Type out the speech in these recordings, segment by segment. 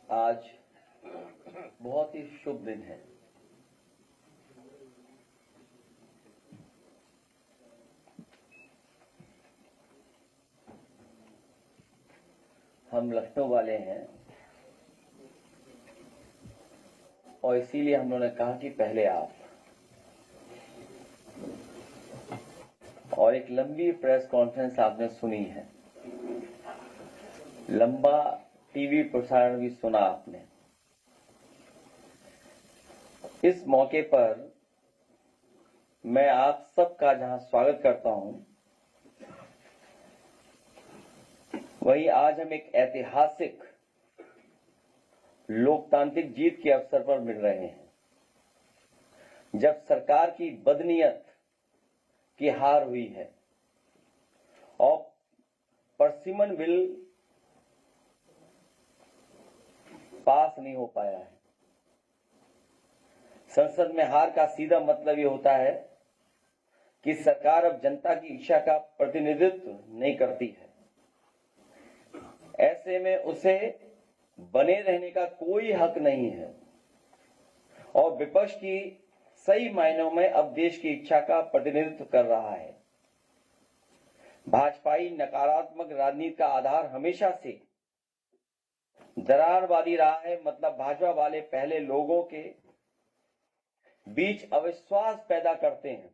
आज बहुत ही शुभ दिन है। हम लखनऊ वाले हैं और इसीलिए हम लोगों ने कहा कि पहले आप, और एक लंबी प्रेस कॉन्फ्रेंस आपने सुनी है, लंबा टीवी प्रसारण भी सुना आपने। इस मौके पर मैं आप सबका जहां स्वागत करता हूं, वहीं आज हम एक ऐतिहासिक लोकतांत्रिक जीत के अवसर पर मिल रहे हैं, जब सरकार की बदनीयत की हार हुई है और परसिमन बिल पास नहीं हो पाया है। संसद में हार का सीधा मतलब ये होता है कि सरकार अब जनता की इच्छा का प्रतिनिधित्व नहीं करती है। ऐसे में उसे बने रहने का कोई हक नहीं है और विपक्ष की सही मायनों में अब देश की इच्छा का प्रतिनिधित्व कर रहा है। भाजपाई नकारात्मक राजनीति का आधार हमेशा से दरारवादी रहा है। मतलब भाजपा वाले पहले लोगों के बीच अविश्वास पैदा करते हैं,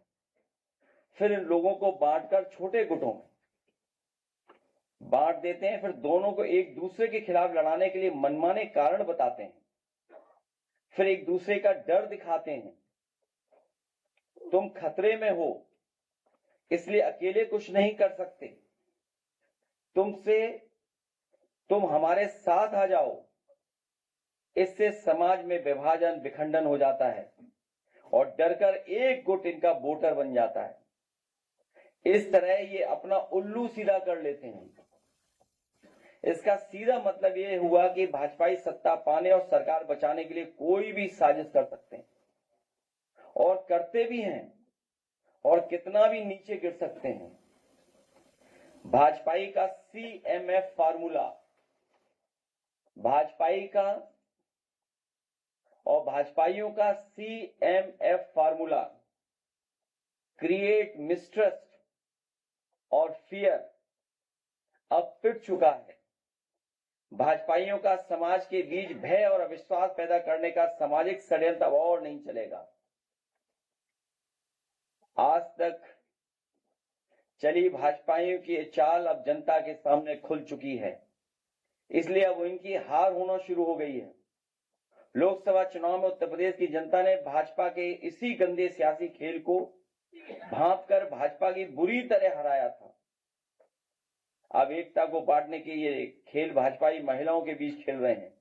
फिर इन लोगों को बांटकर छोटे गुटों में बांट देते हैं, फिर दोनों को एक दूसरे के खिलाफ लड़ाने के लिए मनमाने कारण बताते हैं, फिर एक दूसरे का डर दिखाते हैं। तुम खतरे में हो इसलिए अकेले कुछ नहीं कर सकते, तुम हमारे साथ आ जाओ। इससे समाज में विभाजन विखंडन हो जाता है और डरकर एक गुट इनका वोटर बन जाता है। इस तरह ये अपना उल्लू सीधा कर लेते हैं। इसका सीधा मतलब ये हुआ कि भाजपाई सत्ता पाने और सरकार बचाने के लिए कोई भी साजिश कर सकते हैं और करते भी हैं और कितना भी नीचे गिर सकते हैं। भाजपाई का CMF फार्मूला, भाजपाइयों का CMF फार्मूला, क्रिएट मिसट्रस्ट और फियर, अब पिट चुका है। भाजपाइयों का समाज के बीच भय और अविश्वास पैदा करने का सामाजिक षड्यंत्र अब और नहीं चलेगा। आज तक चली भाजपाइयों की चाल अब जनता के सामने खुल चुकी है, इसलिए अब इनकी हार होना शुरू हो गई है। लोकसभा चुनाव में उत्तर प्रदेश की जनता ने भाजपा के इसी गंदे सियासी खेल को भांपकर भाजपा की बुरी तरह हराया था। अब एकता को बांटने के ये खेल भाजपाई महिलाओं के बीच खेल रहे हैं,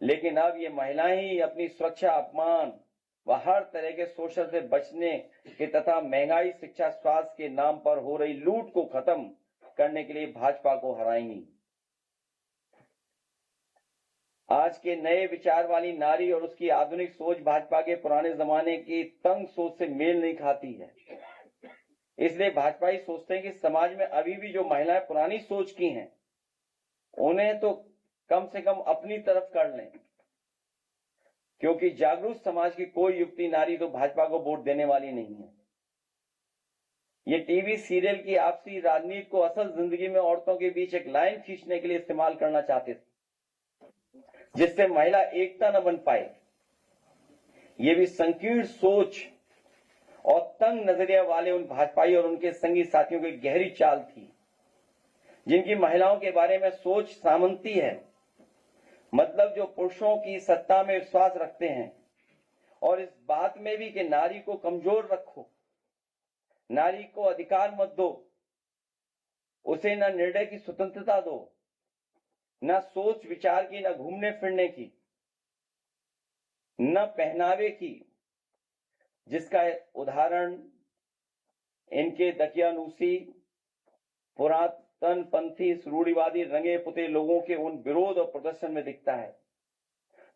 लेकिन अब ये महिलाएं ही अपनी सुरक्षा, अपमान व हर तरह के शोषण से बचने के तथा महंगाई, शिक्षा, स्वास्थ्य के नाम पर हो रही लूट को खत्म करने के लिए भाजपा को हराएंगी। आज के नए विचार वाली नारी और उसकी आधुनिक सोच भाजपा के पुराने जमाने की तंग सोच से मेल नहीं खाती है। इसलिए भाजपाई सोचते हैं कि समाज में अभी भी जो महिलाएं पुरानी सोच की हैं, उन्हें तो कम से कम अपनी तरफ कर लें, क्योंकि जागरूक समाज की कोई युक्ति नारी तो भाजपा को वोट देने वाली नहीं है। ये टीवी सीरियल की आपसी राजनीति को असल जिंदगी में औरतों के बीच एक लाइन खींचने के लिए इस्तेमाल करना चाहते थे, जिससे महिला एकता न बन पाए। ये भी संकीर्ण सोच और तंग नजरिया वाले उन भाजपाई और उनके संगी साथियों की गहरी चाल थी, जिनकी महिलाओं के बारे में सोच सामंती है। मतलब जो पुरुषों की सत्ता में विश्वास रखते हैं और इस बात में भी कि नारी को कमजोर रखो, नारी को अधिकार मत दो, उसे न निर्णय की स्वतंत्रता दो, न सोच विचार की, न घूमने फिरने की, न पहनावे की, जिसका उदाहरण इनके दकियानूसी, पुरातनपंथी, रूढ़िवादी, रंगे पुते लोगों के उन विरोध और प्रदर्शन में दिखता है,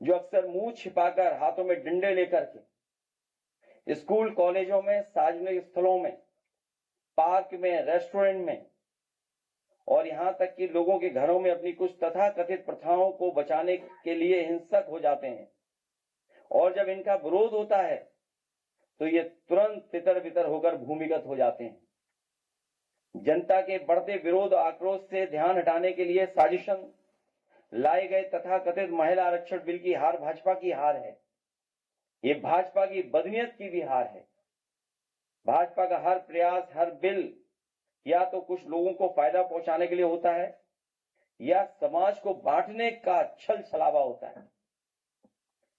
जो अक्सर मुंह छिपाकर, हाथों में डंडे लेकर के स्कूल कॉलेजों में, सार्वजनिक स्थलों में, पार्क में, रेस्टोरेंट में और यहाँ तक कि लोगों के घरों में अपनी कुछ तथाकथित प्रथाओं को बचाने के लिए हिंसक हो जाते हैं, और जब इनका विरोध होता है तो ये तुरंत तितर बितर होकर भूमिगत हो जाते हैं। जनता के बढ़ते विरोध और आक्रोश से ध्यान हटाने के लिए साजिशन लाए गए तथाकथित महिला आरक्षण बिल की हार भाजपा की हार है। ये भाजपा की बदनीयत की भी हार है। भाजपा का हर प्रयास, हर बिल या तो कुछ लोगों को फायदा पहुंचाने के लिए होता है या समाज को बांटने का छल छलावा होता है।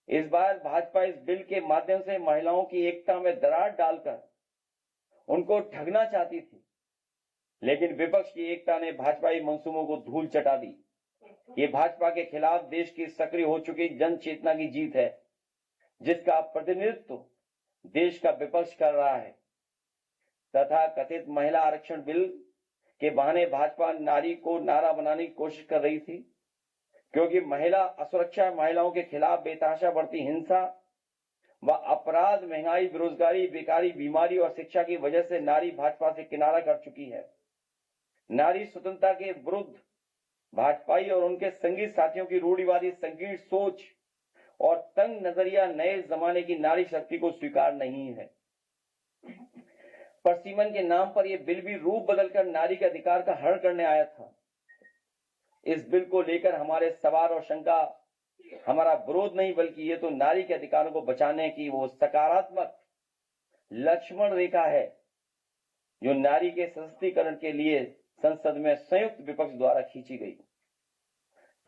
इस बार भाजपा इस बिल के माध्यम से महिलाओं की एकता में दरार डालकर उनको ठगना चाहती थी, लेकिन विपक्ष की एकता ने भाजपाई मंसूबों को धूल चटा दी। ये भाजपा के खिलाफ देश की सक्रिय हो चुकी जन चेतना की जीत है, जिसका प्रतिनिधित्व देश का विपक्ष कर रहा है। तथा कथित महिला आरक्षण बिल के बहाने भाजपा नारी को नारा बनाने की कोशिश कर रही थी, क्योंकि महिला असुरक्षा, महिलाओं के खिलाफ बेतहाशा बढ़ती हिंसा व अपराध, महंगाई, बेरोजगारी, बेकारी, बीमारी और शिक्षा की वजह से नारी भाजपा से किनारा कर चुकी है। नारी स्वतंत्रता के विरुद्ध भाजपाई और उनके संगी साथियों की रूढ़िवादी संकीर्ण सोच और तंग नजरिया नए जमाने की नारी शक्ति को स्वीकार नहीं है। परसीमन के नाम पर यह बिल भी रूप बदलकर नारी के अधिकार का हरण करने आया था। इस बिल को लेकर हमारे सवाल और शंका हमारा विरोध नहीं, बल्कि ये तो नारी के अधिकारों को बचाने की वो सकारात्मक लक्ष्मण रेखा है जो नारी के सशक्तिकरण के लिए संसद में संयुक्त विपक्ष द्वारा खींची गई।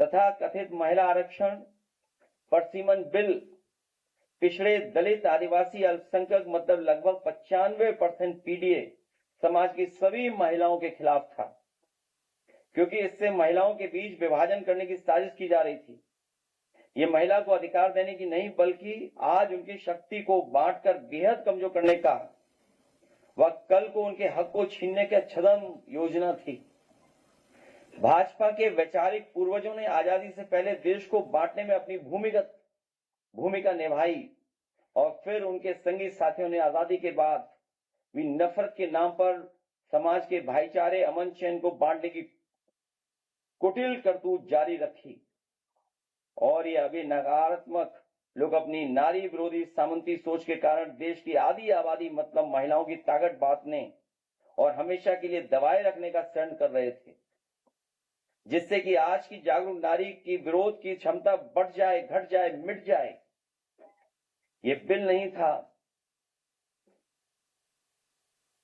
तथा कथित महिला आरक्षण परसीमन बिल पिछड़े, दलित, आदिवासी, अल्पसंख्यक मतलब लगभग 95% पीडीए समाज की सभी महिलाओं के खिलाफ था, क्योंकि इससे महिलाओं के बीच विभाजन करने की साजिश की जा रही थी। ये महिला को अधिकार देने की नहीं, बल्कि आज उनकी शक्ति को बांटकर बेहद कमजोर करने का व कल को उनके हक को छीनने की छद्म योजना थी। भाजपा के वैचारिक पूर्वजों ने आजादी से पहले देश को बांटने में अपनी भूमिका निभाई, और फिर उनके संगी साथियों ने आजादी के बाद भी नफरत के नाम पर समाज के भाईचारे, अमन चैन को बांटने की कुटिल करतूत जारी रखी। और ये अभी नकारात्मक लोग अपनी नारी विरोधी सामंती सोच के कारण देश की आधी आबादी मतलब महिलाओं की ताकत बांटने और हमेशा के लिए दबाए रखने का षड्यंत्र कर रहे थे, जिससे कि आज की जागरूक नारी की विरोध की क्षमता बढ़ जाए, घट जाए, मिट जाए। ये बिल नहीं था,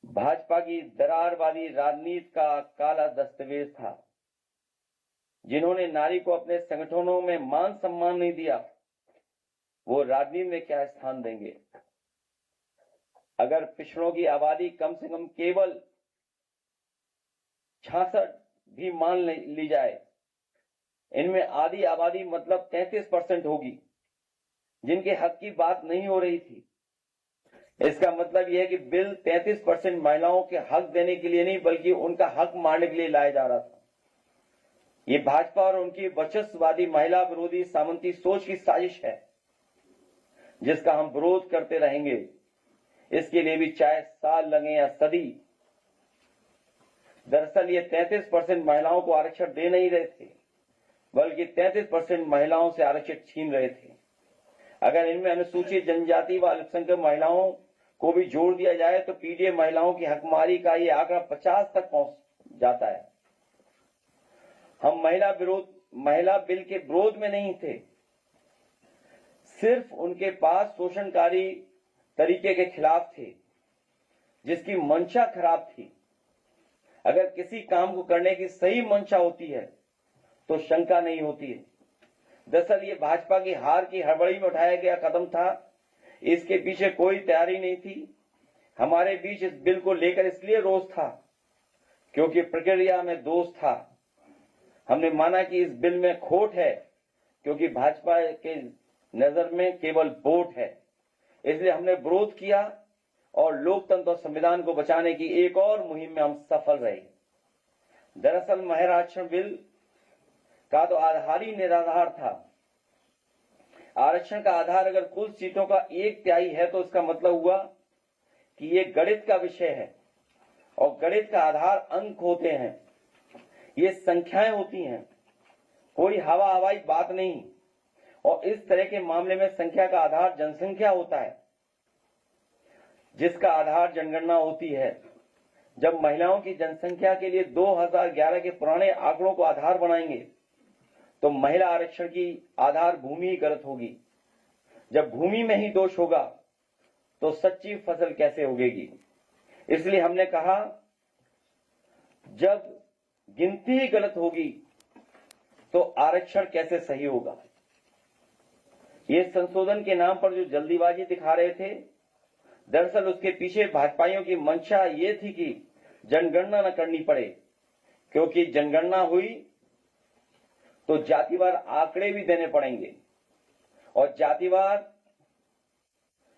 भाजपा की दरारवादी राजनीति का काला दस्तावेज था। जिन्होंने नारी को अपने संगठनों में मान सम्मान नहीं दिया, वो राजनीति में क्या स्थान देंगे। अगर पिछड़ों की आबादी कम से कम केवल 66 भी मान ली जाए, इनमें आधी आबादी मतलब 33% होगी जिनके हक की बात नहीं हो रही थी। इसका मतलब यह है कि बिल 33% महिलाओं के हक देने के लिए नहीं, बल्कि उनका हक मारने के लिए लाया जा रहा था। ये भाजपा और उनकी वर्चस्ववादी महिला विरोधी सामंती सोच की साजिश है, जिसका हम विरोध करते रहेंगे। इसके लिए भी चाहे साल लगे या सदी। दरअसल ये 33% महिलाओं को आरक्षण दे नहीं रहे थे, बल्कि 33% महिलाओं से आरक्षण छीन रहे थे। अगर इनमें अनुसूचित जनजाति व अल्पसंख्यक महिलाओं को भी जोड़ दिया जाए तो पीडीए महिलाओं की हकमारी का ये आंकड़ा 50 तक पहुंच जाता है। हम महिला बिल के विरोध में नहीं थे, सिर्फ उनके पास शोषणकारी तरीके के खिलाफ थे, जिसकी मंशा खराब थी। अगर किसी काम को करने की सही मंशा होती है तो शंका नहीं होती है। दरअसल ये भाजपा की हार की हड़बड़ी में उठाया गया कदम था, इसके पीछे कोई तैयारी नहीं थी। हमारे बीच इस बिल को लेकर इसलिए रोष था क्योंकि प्रक्रिया में दोष था। हमने माना कि इस बिल में खोट है, क्योंकि भाजपा के नजर में केवल वोट है। इसलिए हमने विरोध किया और लोकतंत्र और संविधान को बचाने की एक और मुहिम में हम सफल रहे। दरअसल महिला आरक्षण बिल का तो आधार ही निराधार था। आरक्षण का आधार अगर कुल सीटों का 1/3 है तो इसका मतलब हुआ कि ये गणित का विषय है और गणित का आधार अंक होते हैं। ये संख्याएं होती हैं, कोई हवा हवाई बात नहीं। और इस तरह के मामले में संख्या का आधार जनसंख्या होता है, जिसका आधार जनगणना होती है। जब महिलाओं की जनसंख्या के लिए 2011 के पुराने आंकड़ों को आधार बनाएंगे तो महिला आरक्षण की आधार भूमि ही गलत होगी। जब भूमि में ही दोष होगा तो सच्ची फसल कैसे उगेगी। इसलिए हमने कहा, जब गिनती ही गलत होगी तो आरक्षण कैसे सही होगा। ये संशोधन के नाम पर जो जल्दीबाजी दिखा रहे थे, दरअसल उसके पीछे भाजपाइयों की मंशा ये थी कि जनगणना न करनी पड़े, क्योंकि जनगणना हुई तो जातिवार आंकड़े भी देने पड़ेंगे और जातिवार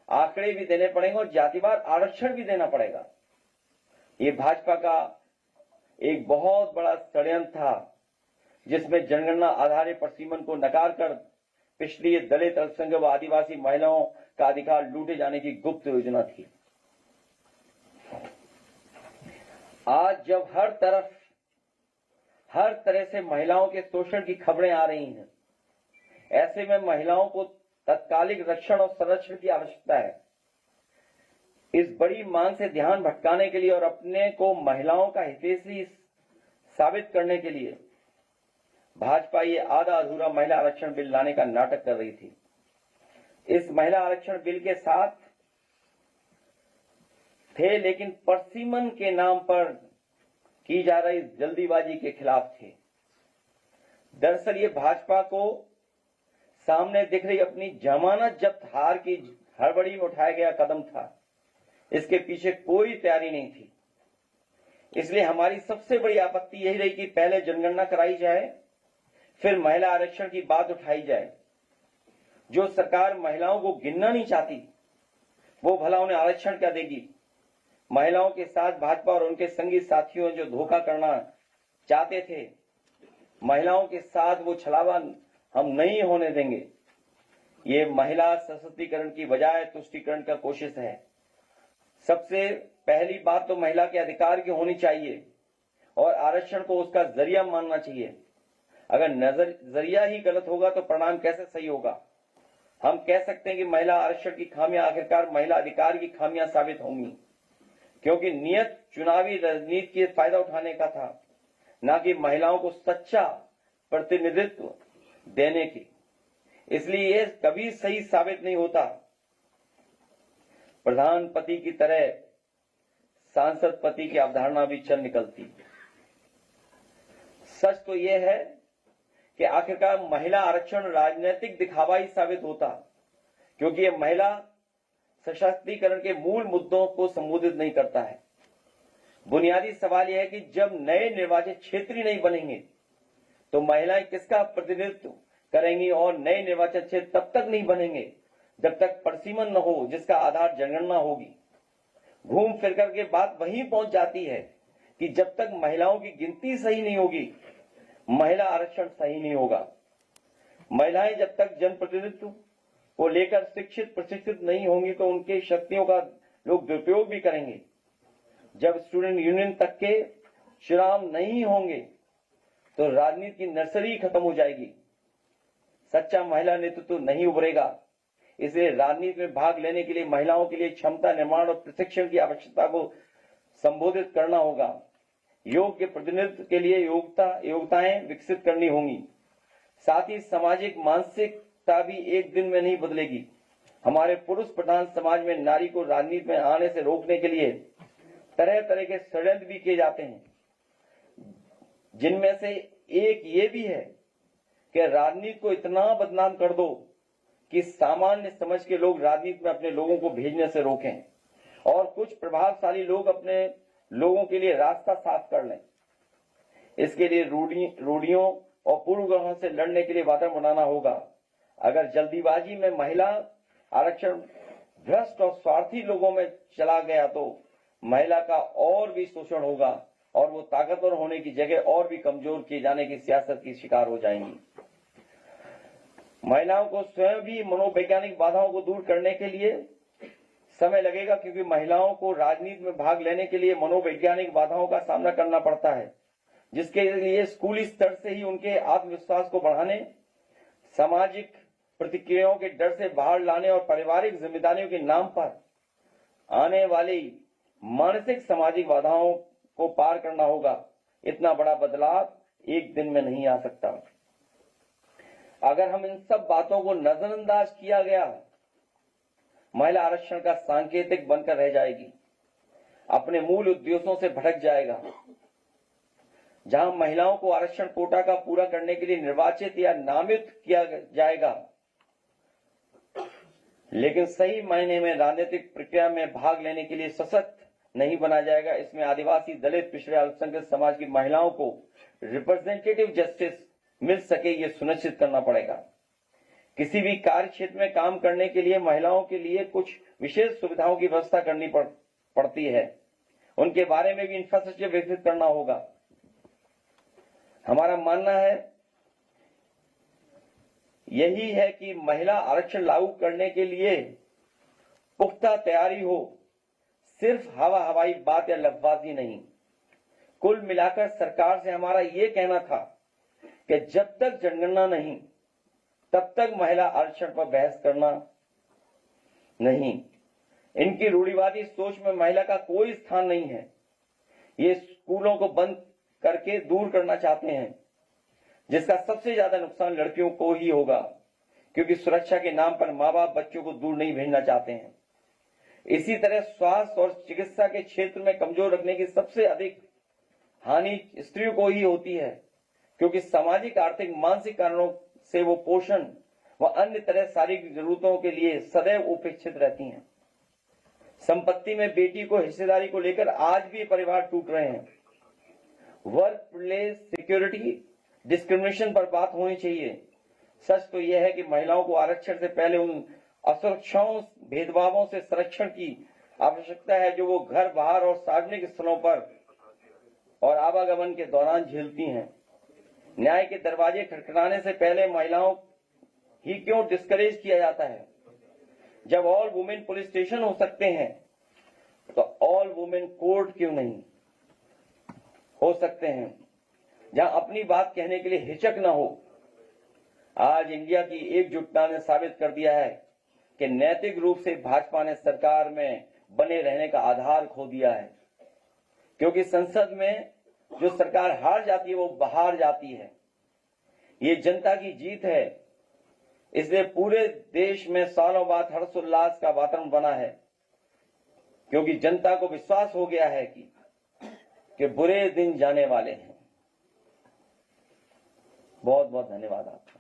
आंकड़े भी देने पड़ेंगे और जातिवार आरक्षण भी देना पड़ेगा। ये भाजपा का एक बहुत बड़ा षड्यंत्र था, जिसमें जनगणना आधारित परिसीमन को नकार कर पिछड़ी दलित, अल्पसंख्यक व आदिवासी महिलाओं का अधिकार लूटे जाने की गुप्त योजना थी। आज जब हर तरह से महिलाओं के शोषण की खबरें आ रही हैं, ऐसे में महिलाओं को तत्कालिक रक्षण और संरक्षण की आवश्यकता है। इस बड़ी मांग से ध्यान भटकाने के लिए और अपने को महिलाओं का हितैषी साबित करने के लिए भाजपा ये आधा अधूरा महिला आरक्षण बिल लाने का नाटक कर रही थी। इस महिला आरक्षण बिल के साथ थे, लेकिन परसीमन के नाम पर की जा रही जल्दीबाजी के खिलाफ थे। दरअसल ये भाजपा को सामने दिख रही अपनी जमानत जब्त हार की हड़बड़ी में उठाया गया कदम था। इसके पीछे कोई तैयारी नहीं थी। इसलिए हमारी सबसे बड़ी आपत्ति यही रही कि पहले जनगणना कराई जाए, फिर महिला आरक्षण की बात उठाई जाए। जो सरकार महिलाओं को गिनना नहीं चाहती, वो भला उन्हें आरक्षण क्या देगी। महिलाओं के साथ भाजपा और उनके संगी साथियों जो धोखा करना चाहते थे, महिलाओं के साथ वो छलावा हम नहीं होने देंगे। ये महिला सशक्तिकरण की बजाय तुष्टीकरण का कोशिश है। सबसे पहली बात तो महिला के अधिकार की होनी चाहिए और आरक्षण को उसका जरिया मानना चाहिए। अगर नजरिया ही गलत होगा तो परिणाम कैसे सही होगा। हम कह सकते हैं कि महिला आरक्षण की खामियां आखिरकार महिला अधिकार की खामियां साबित होंगी, क्योंकि नियत चुनावी राजनीति के फायदा उठाने का था, न कि महिलाओं को सच्चा प्रतिनिधित्व देने की। इसलिए यह कभी सही साबित नहीं होता। प्रधान पति की तरह सांसद पति की अवधारणा भी चल निकलती। सच तो यह है कि आखिरकार महिला आरक्षण राजनीतिक दिखावा ही साबित होता, क्योंकि यह महिला सशक्तिकरण के मूल मुद्दों को संबोधित नहीं करता है। बुनियादी सवाल यह है कि जब नए निर्वाचित क्षेत्र ही नहीं बनेंगे तो महिलाएं किसका प्रतिनिधित्व करेंगी, और नए निर्वाचित क्षेत्र तब तक नहीं बनेंगे जब तक परिसीमन न हो जिसका आधार जनगणना होगी। घूम फिर करके बात वहीं पहुंच जाती है कि जब तक महिलाओं की गिनती सही नहीं होगी, महिला आरक्षण सही नहीं होगा। महिलाएं जब तक जनप्रतिनिधित्व को लेकर शिक्षित प्रशिक्षित नहीं होंगी तो उनकी शक्तियों का लोग दुरुपयोग भी करेंगे। जब स्टूडेंट यूनियन तक के श्रीराम नहीं होंगे तो राजनीति की नर्सरी खत्म हो जाएगी। सच्चा महिला नेतृत्व नहीं उभरेगा। इसलिए राजनीति में भाग लेने के लिए महिलाओं के लिए क्षमता निर्माण और प्रशिक्षण की आवश्यकता को संबोधित करना होगा। योग्य प्रतिनिधित्व के लिए योग्यताएं विकसित करनी होंगी। साथ ही सामाजिक मानसिकता भी एक दिन में नहीं बदलेगी। हमारे पुरुष प्रधान समाज में नारी को राजनीति में आने से रोकने के लिए तरह तरह के षड्यंत्र भी किए जाते हैं, जिनमें से एक ये भी है कि राजनीति को इतना बदनाम कर दो कि सामान्य समझ के लोग राजनीति में अपने लोगों को भेजने से रोकें और कुछ प्रभावशाली लोग अपने लोगों के लिए रास्ता साफ कर लें। इसके लिए रूढ़ियों और पूर्वग्रहों से लड़ने के लिए वातावरण बनाना होगा। अगर जल्दीबाजी में महिला आरक्षण भ्रष्ट और स्वार्थी लोगों में चला गया तो महिला का और भी शोषण होगा और वो ताकतवर होने की जगह और भी कमजोर किए जाने की सियासत की शिकार हो जाएंगी। महिलाओं को स्वयं भी मनोवैज्ञानिक बाधाओं को दूर करने के लिए समय लगेगा, क्योंकि महिलाओं को राजनीति में भाग लेने के लिए मनोवैज्ञानिक बाधाओं का सामना करना पड़ता है, जिसके लिए स्कूली स्तर से ही उनके आत्मविश्वास को बढ़ाने, सामाजिक प्रतिक्रियाओं के डर से बाहर लाने और पारिवारिक जिम्मेदारियों के नाम पर आने वाली मानसिक सामाजिक बाधाओं को पार करना होगा। इतना बड़ा बदलाव एक दिन में नहीं आ सकता। अगर हम इन सब बातों को नजरअंदाज किया गया, महिला आरक्षण का सांकेतिक बनकर रह जाएगी, अपने मूल उद्देश्यों से भटक जाएगा। जहां महिलाओं को आरक्षण कोटा का पूरा करने के लिए निर्वाचित या नामित किया जाएगा, लेकिन सही मायने में राजनीतिक प्रक्रिया में भाग लेने के लिए सशक्त नहीं बना जाएगा, इसमें आदिवासी, दलित, पिछड़े, अल्पसंख्यक समाज की महिलाओं को रिप्रेजेंटेटिव जस्टिस मिल सके, ये सुनिश्चित करना पड़ेगा। किसी भी कार्य क्षेत्र में काम करने के लिए महिलाओं के लिए कुछ विशेष सुविधाओं की व्यवस्था करनी पड़ती है। उनके बारे में भी इंफ्रास्ट्रक्चर विकसित करना होगा। हमारा मानना है यही है कि महिला आरक्षण लागू करने के लिए पुख्ता तैयारी हो, सिर्फ हवाई बात या लफ्जबाजी नहीं। कुल मिलाकर सरकार से हमारा ये कहना था कि जब तक जनगणना नहीं, तब तक महिला आरक्षण पर बहस करना नहीं। इनकी रूढ़िवादी सोच में महिला का कोई स्थान नहीं है। ये स्कूलों को बंद करके दूर करना चाहते हैं, जिसका सबसे ज्यादा नुकसान लड़कियों को ही होगा, क्योंकि सुरक्षा के नाम पर माँ बाप बच्चों को दूर नहीं भेजना चाहते हैं। इसी तरह स्वास्थ्य और चिकित्सा के क्षेत्र में कमजोर रखने की सबसे अधिक हानि स्त्रियों को ही होती है, क्योंकि सामाजिक, आर्थिक, मानसिक कारणों से वो पोषण व अन्य तरह शारीरिक जरूरतों के लिए सदैव उपेक्षित रहती हैं। संपत्ति में बेटी को हिस्सेदारी को लेकर आज भी परिवार टूट रहे हैं। वर्क प्लेस सिक्योरिटी डिस्क्रिमिनेशन पर बात होनी चाहिए। सच तो यह है कि महिलाओं को आरक्षण से पहले उन असुरक्षाओं, भेदभावों से संरक्षण की आवश्यकता है जो वो घर, बाहर और सार्वजनिक स्थलों पर और आवागमन के दौरान झेलती हैं। न्याय के दरवाजे खटखटाने से पहले महिलाओं ही क्यों डिस्करेज किया जाता है? जब ऑल वुमेन पुलिस स्टेशन हो सकते हैं, तो ऑल वुमेन कोर्ट क्यों नहीं हो सकते हैं, जहां अपनी बात कहने के लिए हिचक न हो। आज इंडिया की एकजुटता ने साबित कर दिया है कि नैतिक रूप से भाजपा ने सरकार में बने रहने का आधार खो दिया है, क्योंकि संसद में जो सरकार हार जाती है वो बाहर जाती है। ये जनता की जीत है, इसलिए पूरे देश में सालों बाद हर्षोल्लास का वातावरण बना है, क्योंकि जनता को विश्वास हो गया है कि बुरे दिन जाने वाले हैं। बहुत बहुत धन्यवाद आपका।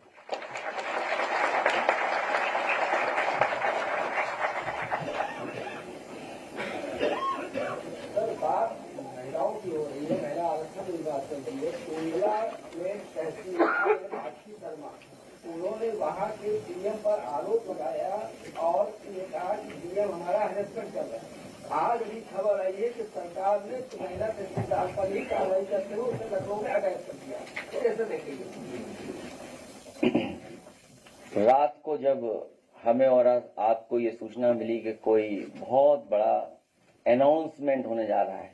महिलाओं की हो रही है, महिला आरक्षण की बात चल रही है। कोयला में तहसीलदार साक्षी शर्मा, उन्होंने वहां के सीएम पर आरोप लगाया और ये कहा कि सीएम हमारा हैरेसमेंट कर रहा है। आज भी खबर आई है कि सरकार ने महिला तहसीलदार पर ही कार्रवाई करते हुए उसे लखनऊ में अरेस्ट कर दिया। कैसे देखेंगे? रात को जब हमें और आपको ये सूचना मिली कि कोई बहुत बड़ा अनाउंसमेंट होने जा रहा है,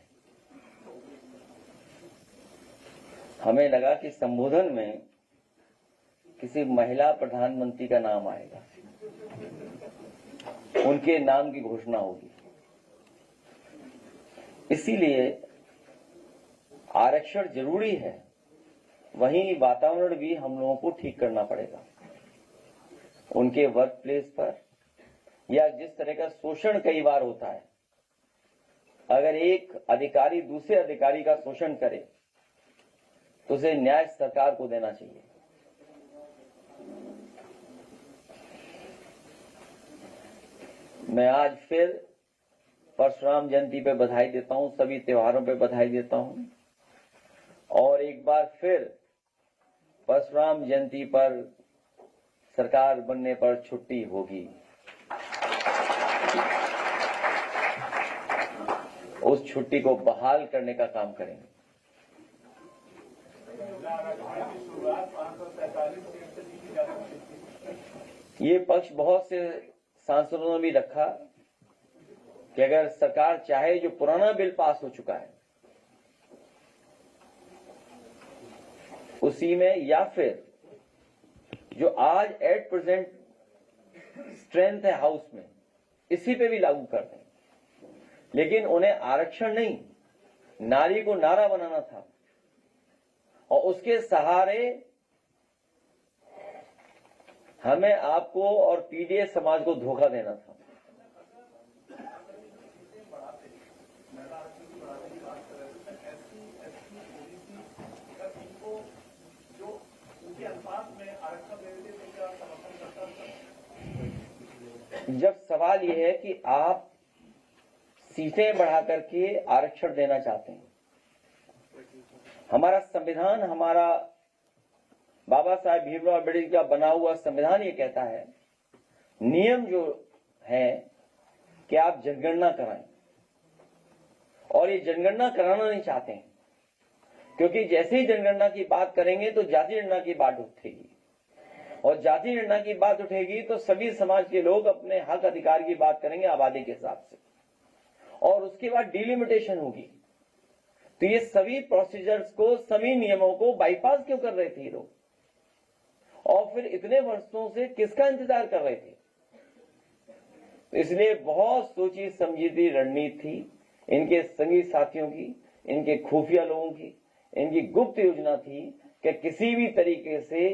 हमें लगा कि संबोधन में किसी महिला प्रधानमंत्री का नाम आएगा, उनके नाम की घोषणा होगी। इसीलिए आरक्षण जरूरी है, वहीं वातावरण भी हम लोगों को ठीक करना पड़ेगा। उनके वर्क प्लेस पर या जिस तरह का शोषण कई बार होता है, अगर एक अधिकारी दूसरे अधिकारी का शोषण करे तो उसे न्याय सरकार को देना चाहिए। मैं आज फिर परशुराम जयंती पे बधाई देता हूं, सभी त्योहारों पे बधाई देता हूं, और एक बार फिर परशुराम जयंती पर सरकार बनने पर छुट्टी होगी। उस छुट्टी को बहाल करने का काम करेंगे। ये पक्ष बहुत से सांसदों ने भी रखा कि अगर सरकार चाहे, जो पुराना बिल पास हो चुका है, उसी में, या फिर जो आज एट प्रेजेंट स्ट्रेंथ है हाउस में, इसी पे भी लागू कर दें। लेकिन उन्हें आरक्षण नहीं, नारी को नारा बनाना था और उसके सहारे हमें, आपको और पीडीएस समाज को धोखा देना था। जब सवाल यह है कि आप सीटें बढ़ा करके आरक्षण देना चाहते हैं, हमारा संविधान, हमारा बाबा साहेब भीमराव अम्बेडकर का बना हुआ संविधान ये कहता है, नियम जो है कि आप जनगणना कराएं, और ये जनगणना कराना नहीं चाहते हैं, क्योंकि जैसे ही जनगणना की बात करेंगे तो जाति गणना की बात उठेगी, और जाति गणना की बात उठेगी तो सभी समाज के लोग अपने हक अधिकार की बात करेंगे आबादी के हिसाब से, और उसके बाद डिलिमिटेशन होगी। तो ये सभी प्रोसीजर्स को, सभी नियमों को बाईपास क्यों कर रहे थे ये लोग, और फिर इतने वर्षों से किसका इंतजार कर रहे थे? इसलिए बहुत सोची समझी रणनीति थी इनके संगी साथियों की, इनके खुफिया लोगों की, इनकी गुप्त योजना थी कि किसी भी तरीके से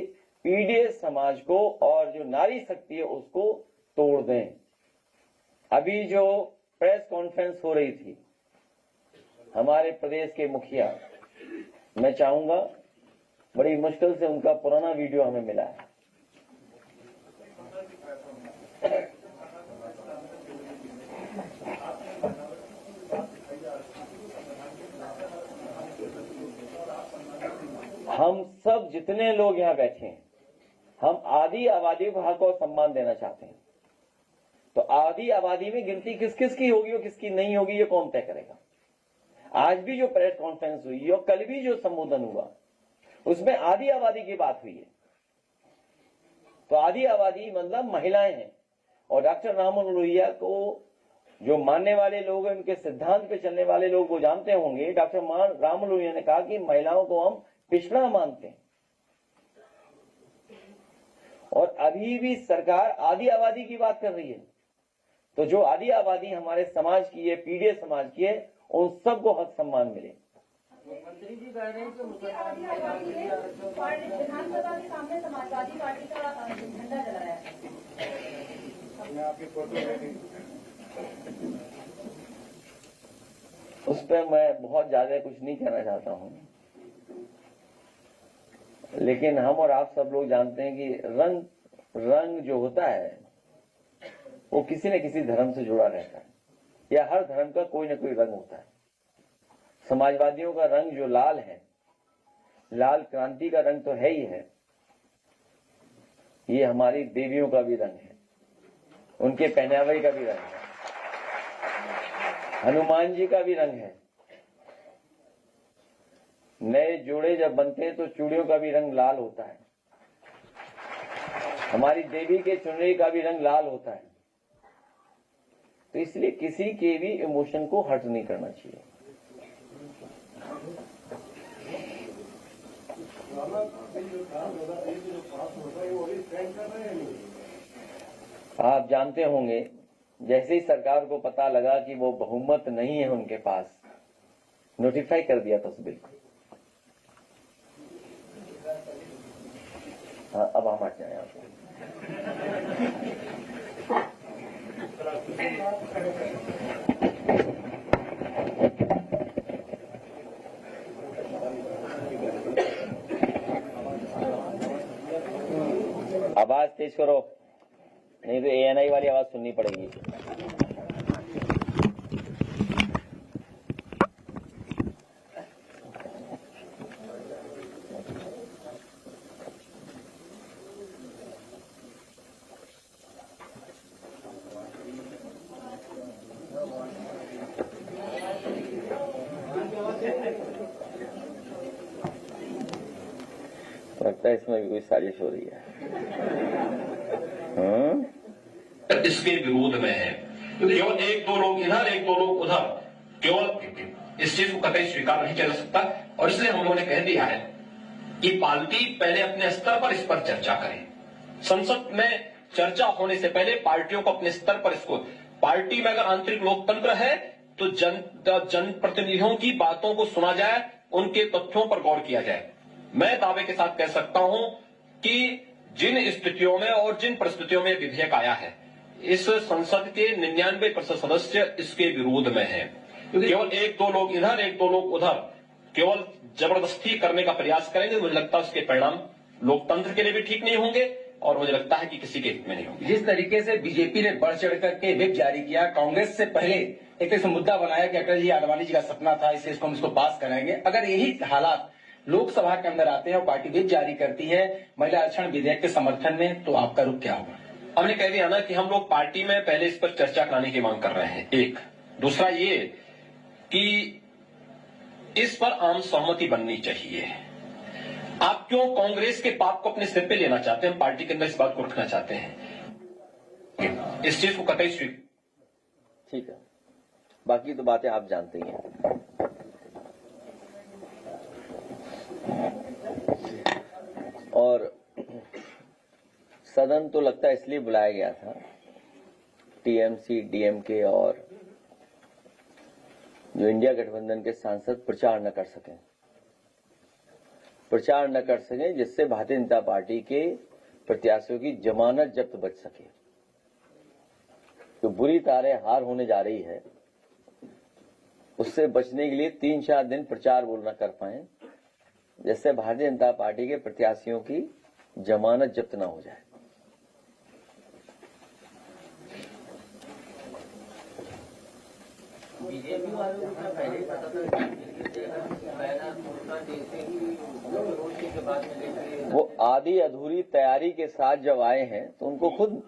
पीडीएस समाज को और जो नारी शक्ति है उसको तोड़ दें। अभी जो प्रेस कॉन्फ्रेंस हो रही थी हमारे प्रदेश के मुखिया, मैं चाहूंगा, बड़ी मुश्किल से उनका पुराना वीडियो हमें मिला है। हम सब जितने लोग यहाँ बैठे हैं, हम आदि आबादी को हक और सम्मान देना चाहते हैं। तो आदि आबादी में गिनती किस किस की होगी और किसकी नहीं होगी, ये कौन तय करेगा? आज भी जो प्रेस कॉन्फ्रेंस हुई और कल भी जो संबोधन हुआ, उसमें आदि आबादी की बात हुई है। तो आदि आबादी मतलब महिलाएं हैं, और डॉक्टर राममनोहर लोहिया को जो मानने वाले लोग हैं, उनके सिद्धांत पे चलने वाले लोग वो जानते होंगे, डॉक्टर राममनोहर लोहिया ने कहा कि महिलाओं को हम पिछड़ा मानते हैं, और अभी भी सरकार आदि आबादी की बात कर रही है। तो जो आदि आबादी हमारे समाज की है, पीडीएस समाज की है, उन सबको हक सम्मान मिले। मंत्री जी कह रहे हैं कि विधानसभा के सामने समाजवादी पार्टी का झंडा जलाया है। उस पर मैं बहुत ज्यादा कुछ नहीं कहना चाहता हूं, लेकिन हम और आप सब लोग जानते हैं कि रंग जो होता है वो किसी न किसी धर्म से जुड़ा रहता है, या हर धर्म का कोई न कोई रंग होता है। समाजवादियों का रंग जो लाल है, लाल क्रांति का रंग तो है ही है, ये हमारी देवियों का भी रंग है, उनके पहनावे का भी रंग है, हनुमान जी का भी रंग है। नए जोड़े जब बनते हैं तो चूड़ियों का भी रंग लाल होता है, हमारी देवी के चुनरी का भी रंग लाल होता है। तो इसलिए किसी के भी इमोशन को हर्ट नहीं करना चाहिए। आप जानते होंगे, जैसे ही सरकार को पता लगा कि वो बहुमत नहीं है उनके पास, नोटिफाई कर दिया था उस बिल को। हाँ, अब हम हट जाए। आवाज तेज करो, नहीं तो एएनआई वाली आवाज सुननी पड़ेगी। लगता है इसमें भी कोई साजिश हो रही है। इसके विरोध में है, केवल एक दो लोग इधर एक दो लोग उधर, केवल इस चीज को कतई स्वीकार नहीं किया जा सकता। और इसलिए हम लोगों ने कह दिया है कि पार्टी पहले अपने स्तर पर इस पर चर्चा करे। संसद में चर्चा होने से पहले पार्टियों को अपने स्तर पर इसको, पार्टी में अगर आंतरिक लोकतंत्र है तो जनप्रतिनिधियों की बातों को सुना जाए, उनके तथ्यों पर गौर किया जाए। मैं दावे के साथ कह सकता हूं कि जिन स्थितियों में और जिन परिस्थितियों में विधेयक आया है, इस संसद के 99% सदस्य इसके विरोध में हैं। केवल एक दो लोग इधर, एक दो लोग उधर केवल जबरदस्ती करने का प्रयास करेंगे। मुझे लगता है उसके परिणाम लोकतंत्र के लिए भी ठीक नहीं होंगे और मुझे लगता है कि किसी के हित में नहीं होंगे। जिस तरीके से बीजेपी ने बढ़ चढ़ करके व्हिप जारी किया, कांग्रेस से पहले एक ऐसा मुद्दा बनाया कि अटल जी आडवाणी जी का सपना था, इसलिए इसको हम इसको पास कराएंगे। अगर यही हालात लोकसभा के अंदर आते हैं और पार्टी व्हिप जारी करती है महिला आरक्षण विधेयक के समर्थन में, तो आपका रुख क्या होगा? हमने कह दिया ना कि हम लोग पार्टी में पहले इस पर चर्चा कराने की मांग कर रहे हैं। एक दूसरा ये कि इस पर आम सहमति बननी चाहिए। आप क्यों कांग्रेस के पाप को अपने सिर पे लेना चाहते हैं? हम पार्टी के अंदर इस बात को रखना चाहते हैं, इस चीज को कतई स्वीकार। ठीक है, बाकी तो बातें आप जानते ही हैं। और सदन तो लगता है इसलिए बुलाया गया था, टीएमसी, डीएमके और जो इंडिया गठबंधन के सांसद प्रचार न कर सकें, जिससे भारतीय जनता पार्टी के प्रत्याशियों की जमानत जब्त बच सके। तो बुरी तरह हार होने जा रही है, उससे बचने के लिए 3-4 दिन प्रचार बोलना कर पाए, जिससे भारतीय जनता पार्टी के प्रत्याशियों की जमानत जब्त न हो जाए। बीजेपी वालों को पहले पता था वो आधी अधूरी तैयारी के साथ जब आए हैं तो उनको खुद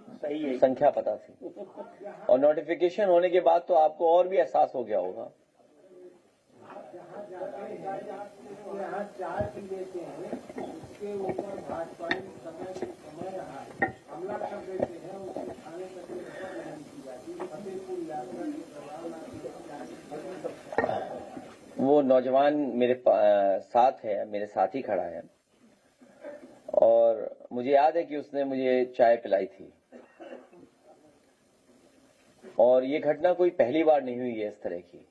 संख्या पता थी, और नोटिफिकेशन होने के बाद तो आपको और भी एहसास हो गया होगा। यहाँ 4 देते हैं, उसके ऊपर भाजपा समय रहा हमला कर देते हैं, उसके खाने तक नहीं की जाती। फतेहपुर यात्रा के वो नौजवान मेरे साथ है, मेरे साथ ही खड़ा है, और मुझे याद है कि उसने मुझे चाय पिलाई थी। और ये घटना कोई पहली बार नहीं हुई है इस तरह की,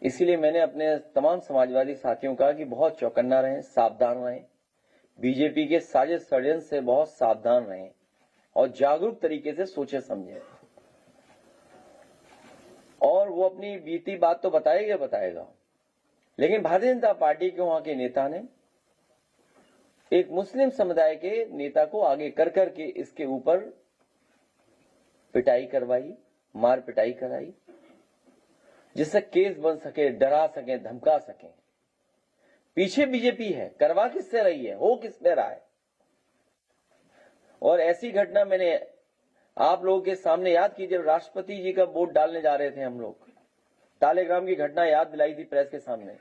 इसीलिए मैंने अपने तमाम समाजवादी साथियों का कि बहुत चौकन्ना रहें, सावधान रहें, बीजेपी के साजिश षड्यंत्र से बहुत सावधान रहें और जागरूक तरीके से सोचे समझें। और वो अपनी बीती बात तो बताएगा, लेकिन भारतीय जनता पार्टी के वहां के नेता ने एक मुस्लिम समुदाय के नेता को आगे कर करके इसके ऊपर पिटाई करवाई, मार पिटाई कराई, जिससे केस बन सके, डरा सके, धमका सके। पीछे बीजेपी है, करवा किससे रही है, हो किसने रहा है। और ऐसी घटना मैंने आप लोगों के सामने याद की, जब राष्ट्रपति जी का वोट डालने जा रहे थे हम लोग, तालेग्राम की घटना याद दिलाई थी प्रेस के सामने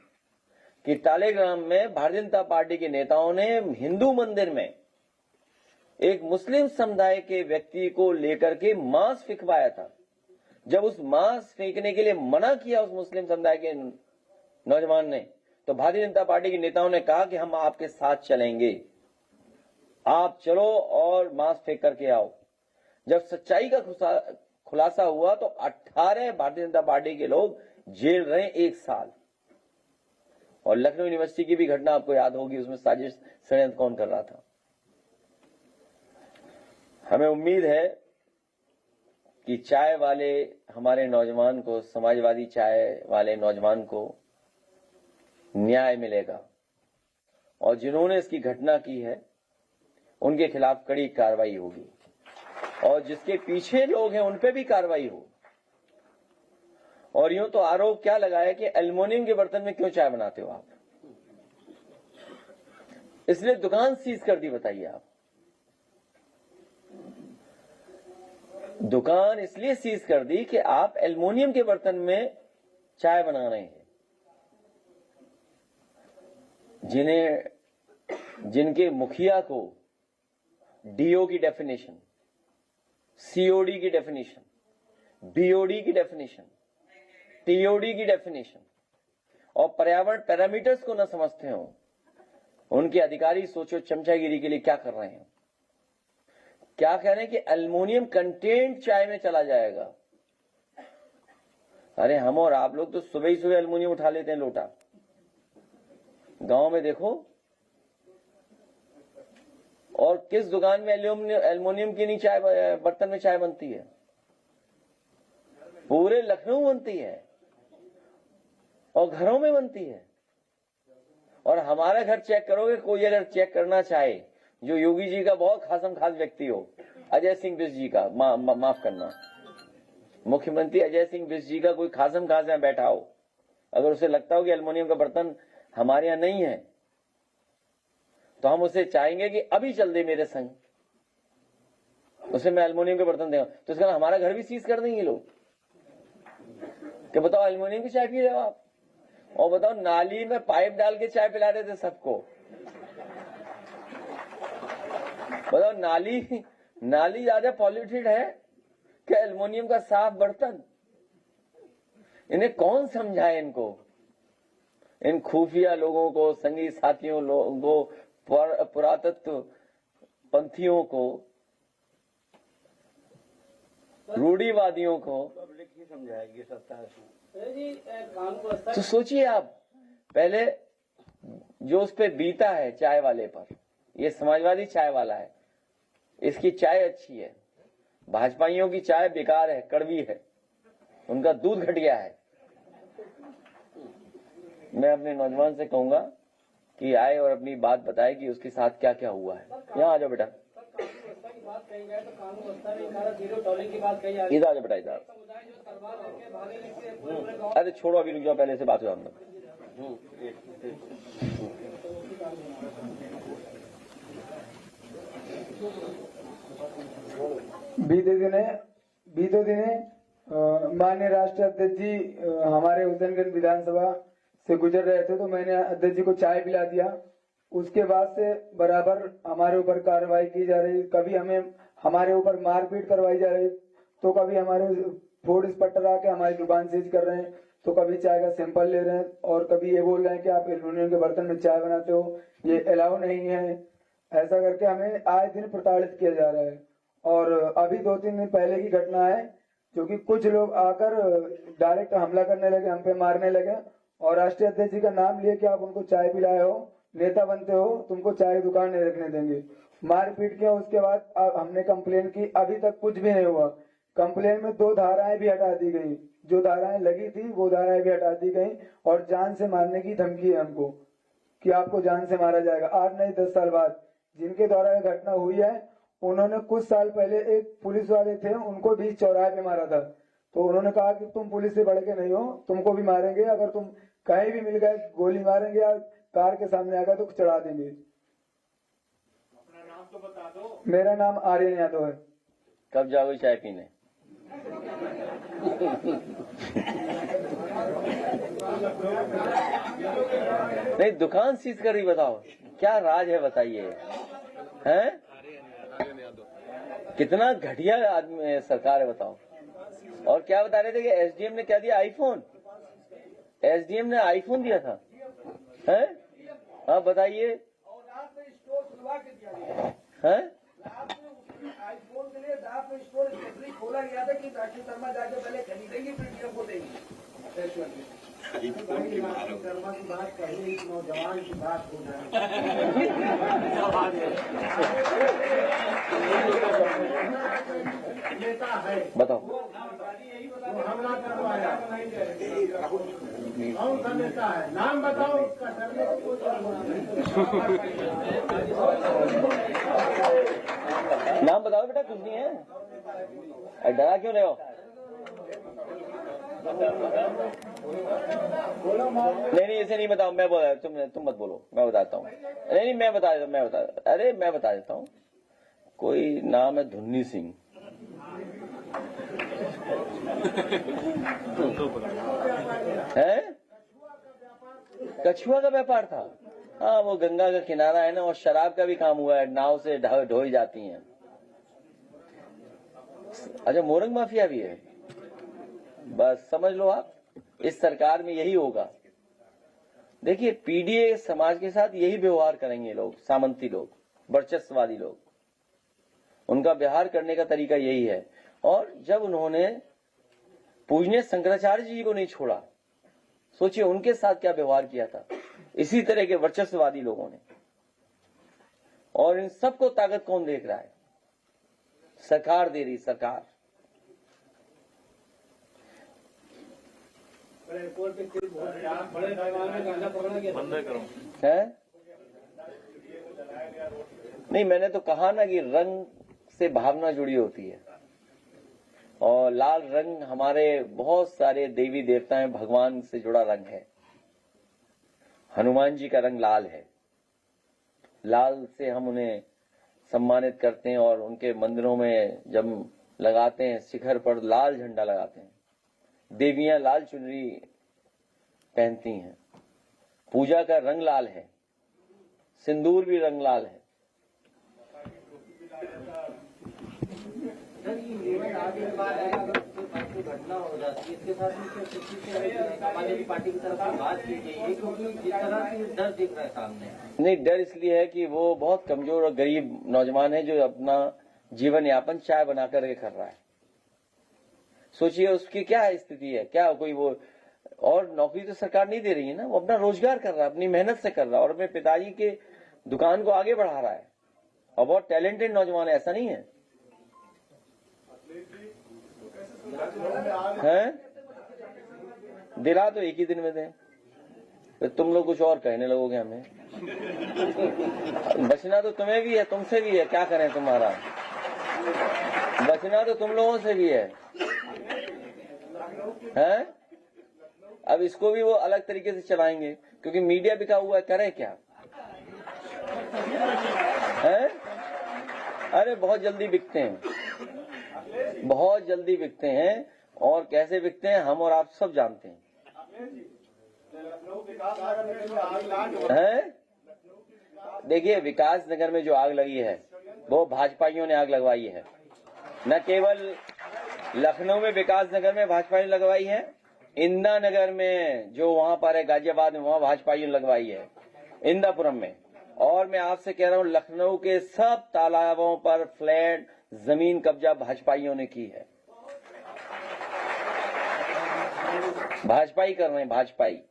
कि तालेग्राम में भारतीय जनता पार्टी के नेताओं ने हिंदू मंदिर में एक मुस्लिम समुदाय के व्यक्ति को लेकर के मांस फेंकवाया था। जब उस मांस फेंकने के लिए मना किया उस मुस्लिम समुदाय के नौजवान ने, तो भारतीय जनता पार्टी के नेताओं ने कहा कि हम आपके साथ चलेंगे, आप चलो और मांस फेंक करके आओ। जब सच्चाई का खुलासा हुआ तो 18 भारतीय जनता पार्टी के लोग जेल रहे 1 साल। और लखनऊ यूनिवर्सिटी की भी घटना आपको याद होगी, उसमें साजिश षड्यंत्र कौन कर रहा था। हमें उम्मीद है कि चाय वाले हमारे नौजवान को, समाजवादी चाय वाले नौजवान को न्याय मिलेगा, और जिन्होंने इसकी घटना की है उनके खिलाफ कड़ी कार्रवाई होगी, और जिसके पीछे लोग हैं उन पे भी कार्रवाई हो। और यूं तो आरोप क्या लगाया कि एल्युमिनियम के बर्तन में क्यों चाय बनाते हो आप, इसलिए दुकान सीज कर दी। बताइए आप, दुकान इसलिए सीज कर दी कि आप एल्युमिनियम के बर्तन में चाय बना रहे हैं, जिनके मुखिया को डीओ की डेफिनेशन, सीओडी की डेफिनेशन, बीओडी की डेफिनेशन, टीओडी की डेफिनेशन और पर्यावरण पैरामीटर्स को न समझते हो, उनके अधिकारी सोचो चमचागिरी के लिए क्या कर रहे हैं। क्या कह रहे हैं कि एल्युमिनियम कंटेंट चाय में चला जाएगा। अरे हम और आप लोग तो सुबह ही सुबह एल्युमिनियम उठा लेते हैं लोटा। गांव में देखो, और किस दुकान में एल्युमिनियम की नहीं चाय बर्तन में चाय बनती है? पूरे लखनऊ बनती है और घरों में बनती है। और हमारा घर चेक करोगे, कोई अगर चेक करना चाहे, जो योगी जी का बहुत खासम खास व्यक्ति हो, अजय सिंह बिष्ट जी का, माफ करना, मुख्यमंत्री अजय सिंह बिष्ट जी का कोई खासम खास यहाँ बैठा हो, अगर उसे लगता हो कि एल्युमिनियम का बर्तन हमारे यहाँ नहीं है, तो हम उसे चाहेंगे कि अभी चल दे मेरे संग, उसे मैं एल्युमिनियम के बर्तन देगा। तो इसका हमारा घर भी सीज कर देंगे लोग कि बताओ एल्युमिनियम की चाय पी रहे हो आप, और बताओ नाली में पाइप डाल के चाय पिला रहे थे सबको। बताओ नाली ज्यादा पॉल्यूटेड है कि एल्युमिनियम का साफ बर्तन? इन्हें कौन समझाए? इनको, इन खुफिया लोगों को, संगी साथियों लोगों को, पुरातत्व पंथियों को, रूढ़िवादियों को पब्लिक ही समझाएगी सत्ता। तो सोचिए आप, पहले जो उस पे बीता है चाय वाले पर, ये समाजवादी चाय वाला है, इसकी चाय अच्छी है, भाजपाइयों की चाय बेकार है, कड़वी है, उनका दूध घटिया है। मैं अपने नौजवान से कहूंगा कि आए और अपनी बात बताए कि उसके साथ क्या क्या हुआ है। यहाँ आ जाओ बेटा, इधर आ जाओ बेटा, इधर। अरे छोड़ो, अभी रुक जाओ, पहले से बात हो हम लोग। बीते दिने माननीय राष्ट्रीय अध्यक्ष जी हमारे हुसैनगंज विधानसभा से गुजर रहे थे, तो मैंने अध्यक्ष जी को चाय पिला दिया। उसके बाद से बराबर हमारे ऊपर कार्रवाई की जा रही, कभी हमारे ऊपर मारपीट करवाई जा रही, तो कभी हमारे फूड इंस्पेक्टर आके हमारी दुकान सीज कर रहे हैं, तो कभी चाय का सैंपल ले रहे हैं, और कभी ये बोल रहे हैं कि आप एल्युमिनियम के बर्तन में चाय बनाते हो, ये अलाउ नहीं है। ऐसा करके हमें आए दिन प्रताड़ित किया जा रहा है। और अभी 2-3 दिन पहले की घटना है, जो कि कुछ लोग आकर डायरेक्ट हमला करने लगे, हम पे मारने लगे, और राष्ट्रीय अध्यक्ष जी का नाम लिए कि आप उनको चाय पिलाए हो, नेता बनते हो, तुमको चाय की दुकान नहीं रखने देंगे। मारपीट किया। उसके बाद हमने कंप्लेन की, अभी तक कुछ भी नहीं हुआ। कंप्लेन में 2 धाराएं भी हटा दी गई, जो धाराएं लगी थी वो धाराएं भी हटा दी गई, और जान से मारने की धमकी है हमको कि आपको जान से मारा जाएगा। 8 नहीं 10 साल बाद जिनके द्वारा यह घटना हुई है, उन्होंने कुछ साल पहले एक पुलिस वाले थे, उनको भी चौराहे पे मारा था। तो उन्होंने कहा कि तुम पुलिस से बढ़ के नहीं हो, तुमको भी मारेंगे, अगर तुम कहीं भी मिल गए गोली मारेंगे, या कार के सामने आ गए तो चढ़ा देंगे। अपना नाम तो बता दो। मेरा नाम आर्यन यादव है। कब जाओगे चाय पीने? नहीं, दुकान सीज कर रही, बताओ क्या राज है, बताइए। हैं? कितना घटिया आदमी सरकार है, बताओ। और क्या बता रहे थे कि एसडीएम ने क्या दिया? आईफोन। एसडीएम ने आईफोन दिया था, हैं? हाँ बताइए। हैं? आईफोन के लिए रात में स्टोर स्पेशली खोला गया था कि राशि शर्मा जाके पहले खरीदेंगी, पीटीएम को देंगी। शर्मा की बात पहले एक नौजवान की बात हो नेता है, बताओ हमला करवाया, कौन सा नेता है? नाम बताओ उसका। नाम बताओ बेटा, कुछ नहीं है, डरा क्यों रहे हो? नहीं इसे नहीं बताओ, मैं बोला, तुम मत बोलो, मैं बताता हूँ। नहीं मैं बता देता हूँ। कोई नाम है धुन्नी सिंह, है? कछुआ का व्यापार था। हाँ, वो गंगा का किनारा है ना, और शराब का भी काम हुआ है, नाव से ढोई जाती हैं। अच्छा, मोरंग माफिया भी है। बस समझ लो आप, इस सरकार में यही होगा। देखिए, पीडीए समाज के साथ यही व्यवहार करेंगे लोग, सामंती लोग, वर्चस्ववादी लोग, उनका व्यवहार करने का तरीका यही है। और जब उन्होंने पूजनीय शंकराचार्य जी को नहीं छोड़ा, सोचिए उनके साथ क्या व्यवहार किया था इसी तरह के वर्चस्ववादी लोगों ने। और इन सबको ताकत कौन देख रहा है? सरकार दे रही, सरकार। है नहीं, मैंने तो कहा ना कि रंग से भावना जुड़ी होती है, और लाल रंग हमारे बहुत सारे देवी देवता हैं, भगवान से जुड़ा रंग है। हनुमान जी का रंग लाल है, लाल से हम उन्हें सम्मानित करते हैं, और उनके मंदिरों में जब लगाते हैं शिखर पर लाल झंडा लगाते हैं। देवियां लाल चुनरी पहनती हैं, पूजा का रंग लाल है, सिंदूर भी रंग लाल है। घटना हो जाती है, इसके साथ समाजवादी पार्टी की तरफ से बात की गई है, क्योंकि जिस तरह से डर दिख रहा है सामने। नहीं, डर इसलिए है कि वो बहुत कमजोर और गरीब नौजवान है जो अपना जीवन यापन चाय बनाकर कर रहा है। सोचिए उसकी क्या स्थिति है, क्या कोई वो, और नौकरी तो सरकार नहीं दे रही है ना, वो अपना रोजगार कर रहा है, अपनी मेहनत से कर रहा है, और अपने पिताजी के दुकान को आगे बढ़ा रहा है, और बहुत टैलेंटेड नौजवान है, ऐसा नहीं है। हैं? दिला तो एक ही दिन में दें, तो तुम लोग कुछ और कहने लगोगे हमें। बचना तो तुम्हें भी है, तुमसे भी है, क्या करें तुम्हारा, बचना तो तुम लोगों से भी है। हैं? अब इसको भी वो अलग तरीके से चलाएंगे, क्योंकि मीडिया बिका हुआ है, करे क्या है? अरे बहुत जल्दी बिकते हैं, बहुत जल्दी बिकते हैं, और कैसे बिकते हैं हम और आप सब जानते हैं। देखिए, विकास नगर में जो आग लगी है वो भाजपाइयों ने आग लगवाई है। न केवल लखनऊ में विकास नगर में भाजपा ने लगवाई है, इंदिरा नगर में जो वहां पर है गाजियाबाद में, वहां भाजपाइयों ने लगवाई है, इंदापुरम में। और मैं आपसे कह रहा हूं, लखनऊ के सब तालाबों पर फ्लैट जमीन कब्जा भाजपाइयों ने की है, भाजपाई कर रहे हैं, भाजपाई।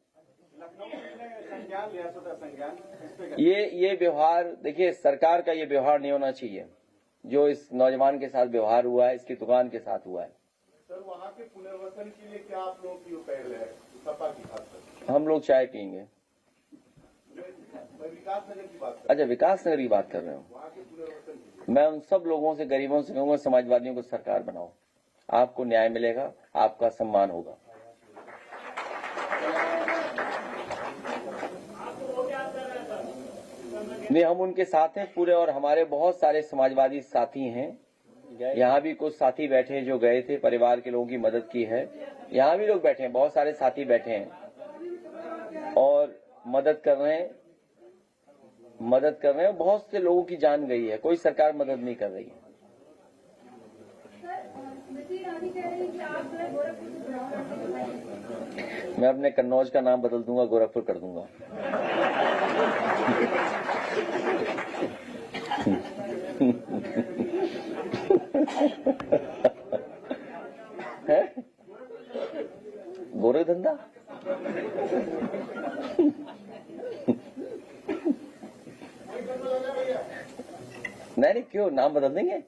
ये व्यवहार, देखिए सरकार का ये व्यवहार नहीं होना चाहिए जो इस नौजवान के साथ व्यवहार हुआ है, इसकी दुकान के साथ हुआ है। सर, वहाँ के पुनर्वसन के लिए क्या आप लोगों की पहल है सपा की खासकर? हम लोग चाय पियेंगे। विकास नगर की बात कर, अच्छा, विकास नगर की बात कर रहे हो। वहाँ के पुनर्वसन की मैं उन सब लोगों से, गरीबों से कहूंगा, समाजवादियों को सरकार बनाओ, आपको न्याय मिलेगा, आपका सम्मान होगा। नहीं, हम उनके साथ हैं पूरे, और हमारे बहुत सारे समाजवादी साथी हैं। यहाँ भी कुछ साथी बैठे हैं जो गए थे, परिवार के लोगों की मदद की है। यहाँ भी लोग बैठे हैं, बहुत सारे साथी बैठे हैं और मदद कर रहे हैं, बहुत से लोगों की जान गई है, कोई सरकार मदद नहीं कर रही है। मैं अपने कन्नौज का नाम बदल दूंगा, गोरखपुर कर दूंगा। है गोरख धंधा। नहीं, क्यों, नाम बदल देंगे,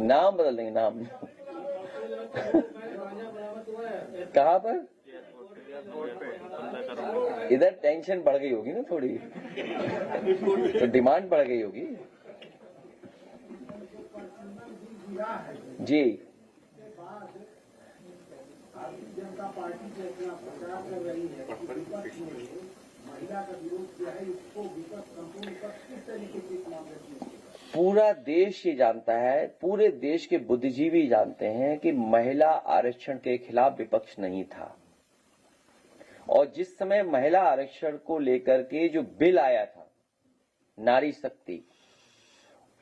नाम बदल देंगे, नाम। कहाँ पर? इधर टेंशन बढ़ गई होगी ना थोड़ी, तो डिमांड बढ़ गई होगी जी। भारतीय जनता पार्टी जो अपना प्रचार कर रही है, महिला का विरोध किया है, इसको विपक्ष, संपूर्ण विपक्ष किस तरीके से मामले में? पूरा देश ये जानता है, पूरे देश के बुद्धिजीवी जानते हैं कि महिला आरक्षण के खिलाफ विपक्ष नहीं था, और जिस समय महिला आरक्षण को लेकर के जो बिल आया था, नारी शक्ति,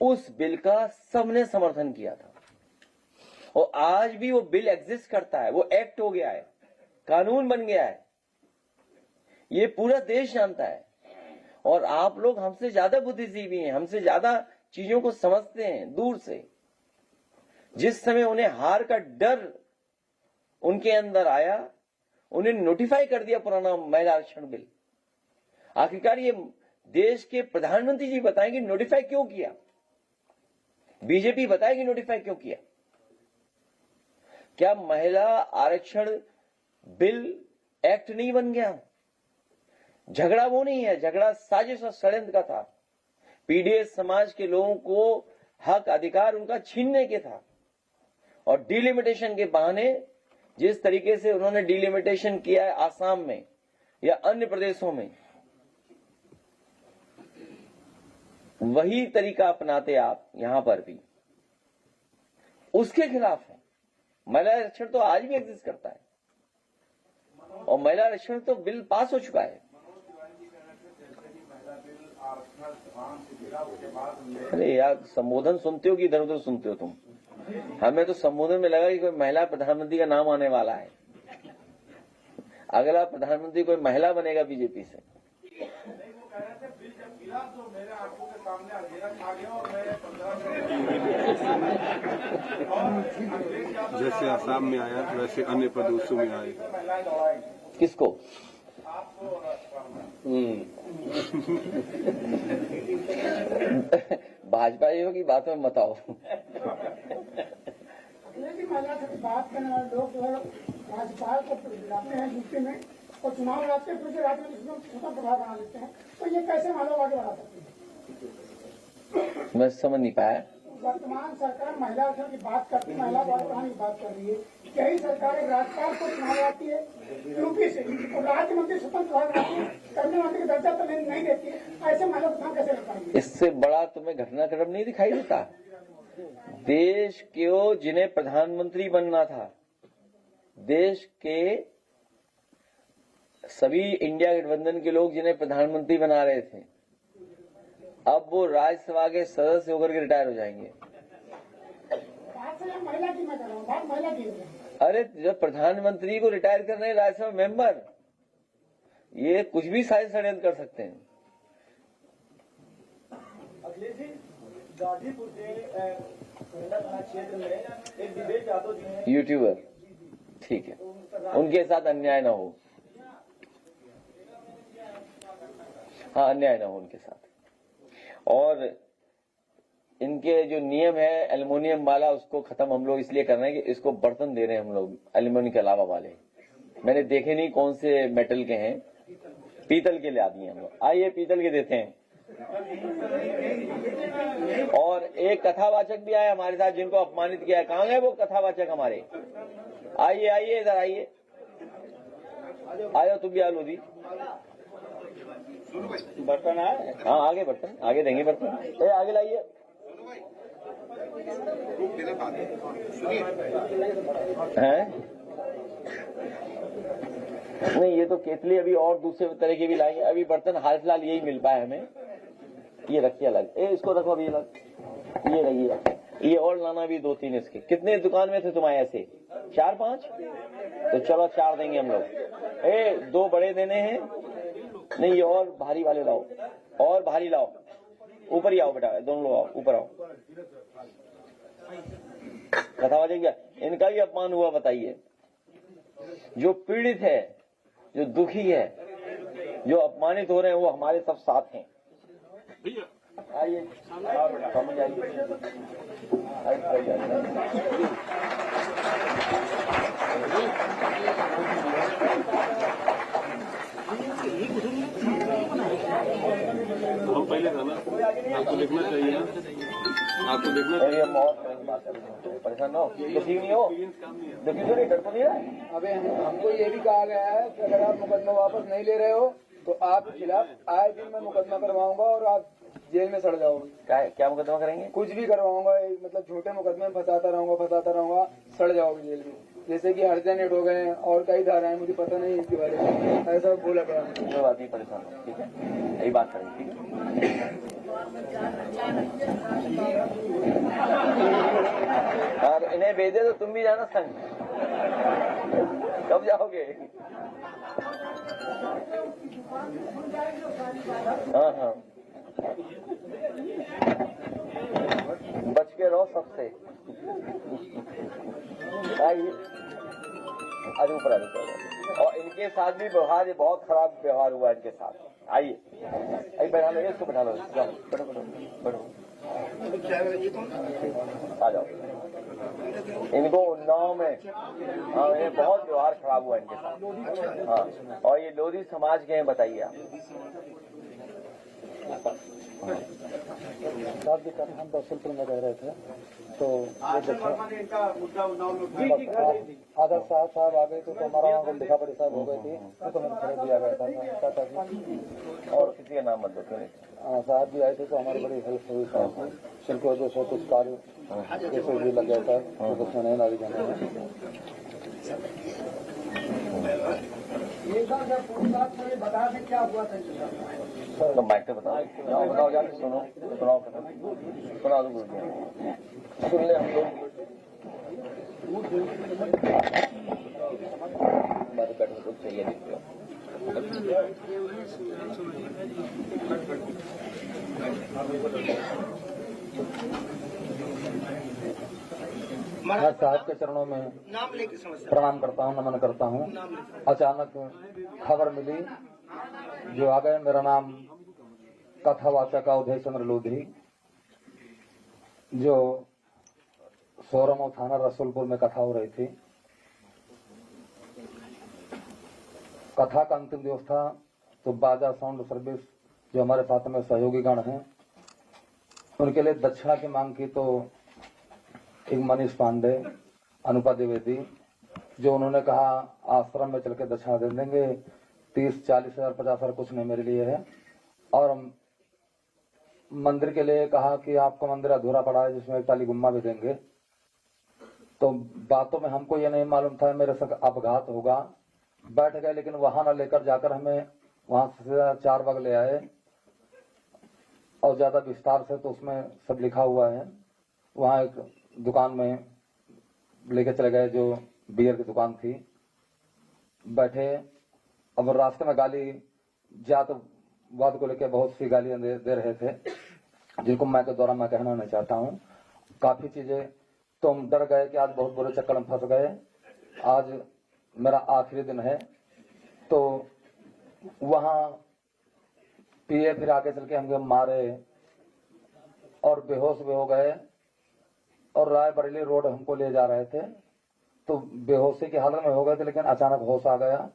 उस बिल का सबने समर्थन किया था, और आज भी वो बिल एग्जिस्ट करता है, वो एक्ट हो गया है, कानून बन गया है। ये पूरा देश जानता है। और आप लोग हमसे ज्यादा बुद्धिजीवी हैं, हमसे ज्यादा चीजों को समझते हैं दूर से। जिस समय उन्हें हार का डर उनके अंदर आया, उन्हें नोटिफाई कर दिया पुराना महिला आरक्षण बिल। आखिरकार ये देश के प्रधानमंत्री जी बताएंगे नोटिफाई क्यों किया, बीजेपी बताएगी नोटिफाई क्यों किया। क्या महिला आरक्षण बिल एक्ट नहीं बन गया? झगड़ा वो नहीं है, झगड़ा साजिश और षड्यंत्र का था। पीडीएस समाज के लोगों को हक अधिकार उनका छीनने के था। और डिलिमिटेशन के बहाने जिस तरीके से उन्होंने डिलिमिटेशन किया है आसाम में या अन्य प्रदेशों में, वही तरीका अपनाते आप यहां पर भी, उसके खिलाफ है। महिला आरक्षण तो आज भी एग्जिस्ट करता है और महिला आरक्षण तो बिल पास हो चुका है। अरे यार, संबोधन सुनते हो कि इधर उधर सुनते हो तुम? हमें तो संबोधन में लगा कि कोई महिला प्रधानमंत्री का नाम आने वाला है। अगला प्रधानमंत्री कोई महिला बनेगा बीजेपी से। जैसे आसाम में आया वैसे अन्य प्रदेशों में आए। किसको? भाजपाइयों की बातों में मत आओ। महिला से बात करने वाले लोग जो है राज्यपाल को बुलाते हैं यूपी में और चुनाव लड़ते हैं, दूसरे राज्य में इसमें छोटा प्रभाव बना लेते हैं, तो ये कैसे महिला आगे बढ़ा सकती है? मैं समझ नहीं पाया। वर्तमान सरकार महिला आरक्षण की बात करती है, महिला बढ़ाने की बात कर रही है। यही सरकार एक राज्यपाल को चुनाव लाती है यूपी से और राज्य मंत्री स्वतंत्र विभाग लाती है, करने मंत्री का दर्जा तो नहीं देती है। ऐसे महिला प्रधान कैसे कर पाएंगे? इससे बड़ा तुम्हें घटनाक्रम नहीं दिखाई देता? देश के जिन्हें प्रधानमंत्री बनना था, देश के सभी इंडिया गठबंधन के लोग जिन्हें प्रधानमंत्री बना रहे थे, अब वो राज्यसभा के सदस्य होकर के रिटायर हो जाएंगे। महिला की मैं कर रहा हूँ, बात महिला की। अरे जब प्रधानमंत्री को रिटायर कर रहे हैं राज्यसभा मेंबर, ये कुछ भी साजिश षड्यंत्र कर सकते हैं। अखिलेश जी, गाजीपुर के थाना क्षेत्र में एक दिवेश यादव जी हैं, यूट्यूबर, ठीक है, उनके साथ अन्याय ना हो। हाँ, अन्याय ना हो उनके साथ। और इनके जो नियम है एल्युमिनियम वाला, उसको खत्म हम लोग इसलिए कर रहे हैं कि इसको बर्तन दे रहे हैं हम लोग एल्युमिनियम के अलावा वाले। मैंने देखे नहीं कौन से मेटल के हैं, पीतल के ला दिए हम लोग। आइए पीतल के देते हैं। और एक कथावाचक भी आए हमारे साथ जिनको अपमानित किया है। कहाँ गए वो कथावाचक हमारे? आइए आइए, इधर आइए, आयो तुम भी। आलो दी बर्तन है। हाँ, आगे बर्तन, आगे देंगे बर्तन। आगे लाइए। हैं? नहीं, ये तो केतली अभी और दूसरे तरह के भी लाएंगे। अभी बर्तन हाल फिलहाल यही मिल पाए हमें। ये रखिए अलग। इसको रखो अभी अलग। ये रखिए, ये और लाना भी 2-3 इसके। कितने दुकान में थे तुम्हारे ऐसे? 4-5? तो चलो 4 देंगे हम लोग। 2 बड़े देने हैं। नहीं, ये और भारी वाले लाओ, और भारी लाओ। ऊपर ही आओ बेटा, दोनों लोग आओ, ऊपर आओ। कथावाचक क्या, इनका भी अपमान हुआ बताइए। जो पीड़ित है, जो दुखी है, जो अपमानित हो रहे हैं, वो हमारे सब साथ हैं। आइए, समझ आइए। हम पहले था ना, आपको देखना चाहिए ना, आपको देखना चाहिए। परेशान हो, ठीक नहीं हो, देखिए तो नहीं, डर तो नहीं रहा। अबे हमको ये भी कहा गया है कि अगर आप मुकदमा वापस नहीं ले रहे हो तो आपके खिलाफ आए दिन मैं मुकदमा करवाऊंगा और आप जेल में सड़ जाओगे। क्या मुकदमा करेंगे? कुछ भी करवाऊंगा, मतलब छोटे मुकदमे में फंसाता रहूंगा, सड़ जाओगे जेल में। जैसे कि हर्जनेट हो गए और कई धाराएं, मुझे पता नहीं इसके बारे में, ऐसा बोला गया। कोई बात नहीं, परेशान हो, ठीक है, यही बात करेंगे, ठीक है। और इन्हें भेजे तो तुम भी जाना संग। कब जाओगे? हाँ हाँ, बच के रहो सबसे। आइए, आज ऊपर आइए। और इनके साथ भी व्यवहार, ये बहुत खराब व्यवहार हुआ इनके साथ। आइए, आइए बैठा लो, इसको बैठा लो, जाओ बैठो बैठो बैठो, आ जाओ। इनको उन्नाव में, हाँ, ये बहुत व्यवहार खराब हुआ इनके साथ। हाँ, और ये लोधी समाज के हैं, बताइए आप। साहब जी, कल हम रसूलपुर में रह रहे थे तो आदर्श साहब आ गए थे तो हमारा वहाँ लिखा पढ़ी साहब हो गई थी तो हमें खड़े दिया गया था। और किसी का नाम मत दो, साहब जी आए थे तो हमारी बड़ी हेल्प हुई साहब की, जिनकी वजह से कुछ कार्य जैसे भी लग गया था तो कुछ नहीं लगी जाने में। बता दें क्या हुआ था। तो माइक पे बताओ, बताओ जाके सुनो, सुनाओ सुना दो, सुन ले हम लोग। बैठो कुछ चाहिए नहीं। मैं साहब के चरणों में प्रणाम करता हूँ, नमन करता हूँ। अचानक खबर मिली जो आ गए। मेरा नाम कथावाचक उदय चंद्र लोधी, जो सोरमो थाना रसूलपुर में कथा हो रही थी। कथा का अंतिम दिवस था तो बाजा साउंड सर्विस जो हमारे साथ में सहयोगी गण हैं, उनके लिए दक्षिणा की मांग की तो एक मनीष पांडे, अनुपा द्विवेदी, जो उन्होंने कहा आश्रम में चल के दक्षिणा दे देंगे, 30, 40 हजार, 50 हजार कुछ नहीं मेरे लिए है। और मंदिर के लिए कहा कि आपका मंदिर अधूरा पड़ा है जिसमें एक ताली गुम्मा भी देंगे। तो बातों में हमको ये नहीं मालूम था मेरे से अपघात होगा। बैठ गए, लेकिन वहां न लेकर जाकर हमें वहां से 4 बग ले आए और ज्यादा विस्तार से तो उसमें सब लिखा हुआ है। वहां एक दुकान में लेके चले गए जो बियर की दुकान थी। बैठे, अब रास्ते में गाली जातवाद को लेकर बहुत सी गालियां दे रहे थे, जिनको मैं के द्वारा मैं कहना नहीं चाहता हूँ। काफी चीजें तो हम डर गए कि आज बहुत बुरे चक्कर में फंस गए। आज मेरा आखिरी दिन है तो वहां पिए, फिर आगे चल के हमको मारे और बेहोश भी हो गए और रायबरेली रोड हमको ले जा रहे थे तो बेहोशी की हालत में हो गए थे, लेकिन अचानक होश आ गया।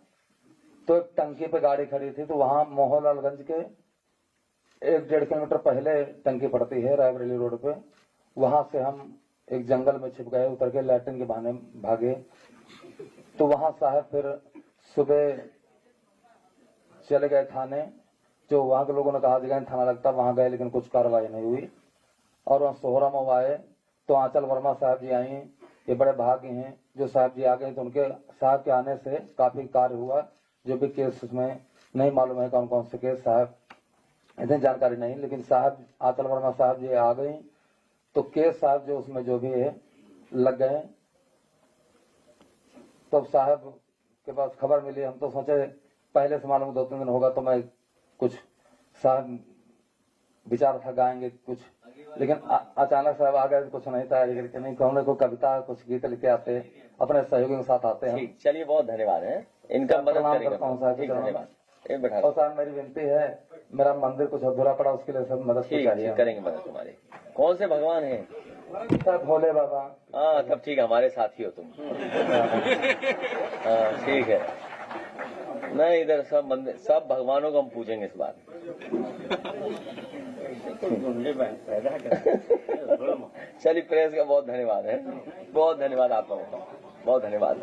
तो एक टंकी पे गाड़ी खड़ी थी तो वहां मोहनलालगंज के 1-1.5 किलोमीटर पहले टंकी पड़ती है रायबरेली रोड पे। वहां से हम एक जंगल में छिप गए, उतर के लैट्रिन के बहाने भागे। तो वहां साहब फिर सुबह चले गए थाने, जो वहां के लोगों ने कहा जगह थाना लगता, वहां गए लेकिन कुछ कार्रवाई नहीं हुई। और वहां सोहरा में आए तो आंचल वर्मा साहब जी आई, ये बड़े भाग्य हैं जो साहब जी आ गए। तो उनके साहब के आने से काफी कार्य हुआ। जो भी केस उसमें नहीं मालूम है कौन कौन से केस, साहब इतनी जानकारी नहीं, लेकिन साहब आंचल वर्मा साहब जी आ गई तो केस साहब जो उसमें जो भी है लग गए। तो साहब के पास खबर मिली, हम तो सोचे पहले से मालूम 2-3 दिन होगा तो मैं कुछ साहब विचार था गाएंगे कुछ, लेकिन अचानक साहब आ गए तो कुछ नहीं तैयारी करके नहीं कहने को कविता कुछ गीत लिख के आते, अपने सहयोगियों के साथ आते हैं। चलिए, बहुत धन्यवाद है, इनका मदद करेंगे। और साहब मेरी विनती है, मेरा मंदिर कुछ अधूरा पड़ा, उसके लिए सब मदद चाहिए, करेंगे मदद तुम्हारी। कौन से भगवान हैं? सब भोले बाबा। हाँ, तब ठीक है, हमारे साथी हो तुम। हाँ ठीक है, नहीं इधर सब मंदिर सब भगवानों को हम पूछेंगे इस बार। चलिए, प्रेस का बहुत धन्यवाद है, बहुत धन्यवाद आपका, बहुत धन्यवाद।